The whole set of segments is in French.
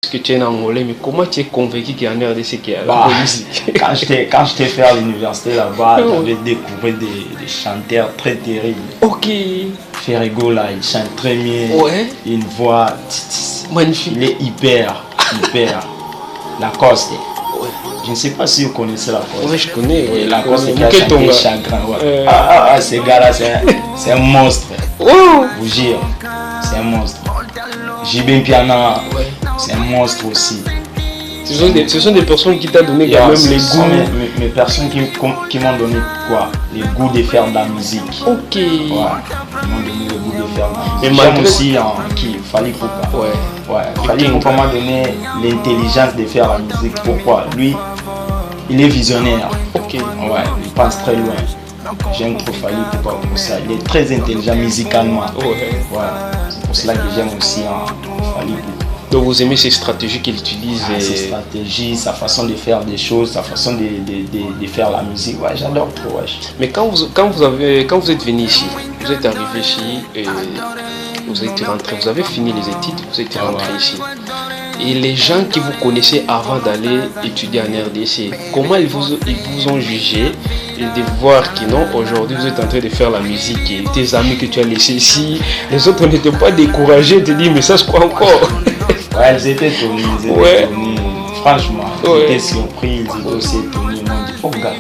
que tu es un Angolais, mais comment tu es convaincu qu'il y a en RDC qui a la musique? Quand j'étais fait à l'université là-bas, j'avais découvert des chanteurs très terribles. Ok. Ferrigo là, il chante très bien. Ouais. Une voix magnifique. Il est hyper. Lacoste. Ouais. Je ne sais pas si vous connaissez Lacoste. Oui, je connais. Oui, Lacoste qui a chanté Chagrin. Ouais. Ces gars-là, c'est un monstre. Vous jure, c'est un monstre. Jibin Piana, c'est un monstre aussi. Ce sont des personnes qui t'ont donné quand même les goûts. Mes personnes qui m'ont donné quoi? Les goûts de faire de la musique. Ok. Ouais. Ils m'ont donné le goût de faire de la musique. Et j'aime aussi qui Fally Ipupa. Ouais. Fally Ipupa m'a donné l'intelligence de faire la musique. Pourquoi? Lui, il est visionnaire. Ok. Ouais, il pense très loin. J'aime trop Fally Ipupa pour ça. Il est très intelligent musicalement. Ouais. C'est pour cela que j'aime aussi Fally Ipupa. Donc vous aimez ces stratégies qu'il utilise? Ses stratégies, sa façon de faire des choses, sa façon de faire la musique. Ouais, j'adore trop. Ouais. Mais quand vous êtes venu ici, vous êtes arrivé ici et vous êtes rentré, vous avez fini les études, vous êtes rentré ici. Et les gens qui vous connaissaient avant d'aller étudier en RDC, comment ils vous ont jugé et de voir que non, aujourd'hui vous êtes en train de faire la musique et tes amis que tu as laissés ici, les autres n'étaient pas découragés, te dire mais ça c'est quoi encore? Ouais, ils étaient étonnés, franchement, ils étaient surpris, ils étaient aussi étonnés. Ils m'ont dit, oh gars,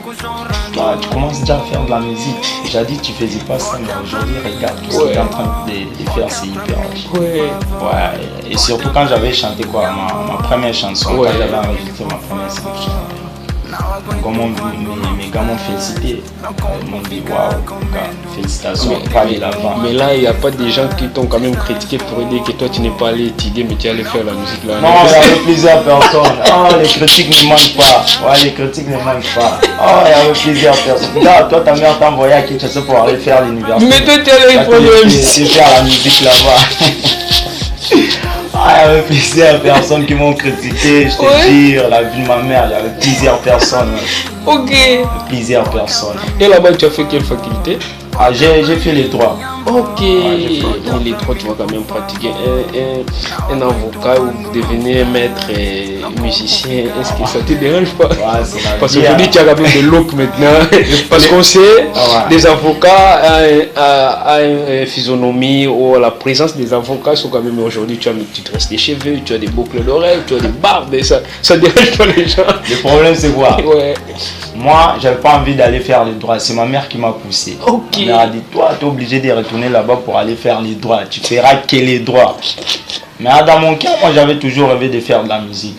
toi, tu commences déjà à faire de la musique. J'ai dit, tu faisais pas ça, mais aujourd'hui, regarde tout ce que tu es en train de faire, c'est hyper. Ouais, et surtout quand j'avais chanté quoi, ma première chanson, quand j'avais enregistré ma première chanson. Mes gars m'ont félicité. Ils m'ont dit waouh, félicitations, pas aller l'avant. Mais là, il n'y a pas des gens qui t'ont quand même critiqué pour dire que toi tu n'es pas allé étudier, mais tu es allé faire la musique là. Non, il y avait plusieurs personnes. Oh, les critiques ne manquent pas. Ouais, les critiques ne manquent pas. Oh, il y avait plusieurs personnes. Là, toi, ta mère t'a envoyé à Kinshasa pour aller faire l'université. Mais toi, tu es allé faire la musique là-bas. Il y avait plusieurs personnes qui m'ont critiqué, je te dis, la vie de ma mère, il y avait plusieurs personnes. Ok. Plusieurs personnes. Et là-bas, tu as fait quelle faculté? J'ai fait les trois. Ok. Dans les trois, tu vas quand même pratiquer un avocat ou vous devenez maître et musicien. Est-ce que ça te dérange pas? Parce qu'aujourd'hui, tu as quand même des looks maintenant. Parce qu'on sait, des avocats à une physionomie ou la présence des avocats sont quand même aujourd'hui, tu tresses des cheveux, tu as des boucles d'oreilles, tu as des barbes, et ça dérange pas les gens. Le problème, c'est quoi? Moi, j'avais pas envie d'aller faire les droits. C'est ma mère qui m'a poussé. Ok. Elle m'a dit, toi, tu es obligé de retourner là-bas pour aller faire les droits. Tu feras que les droits. Mais dans mon cas, moi, j'avais toujours rêvé de faire de la musique.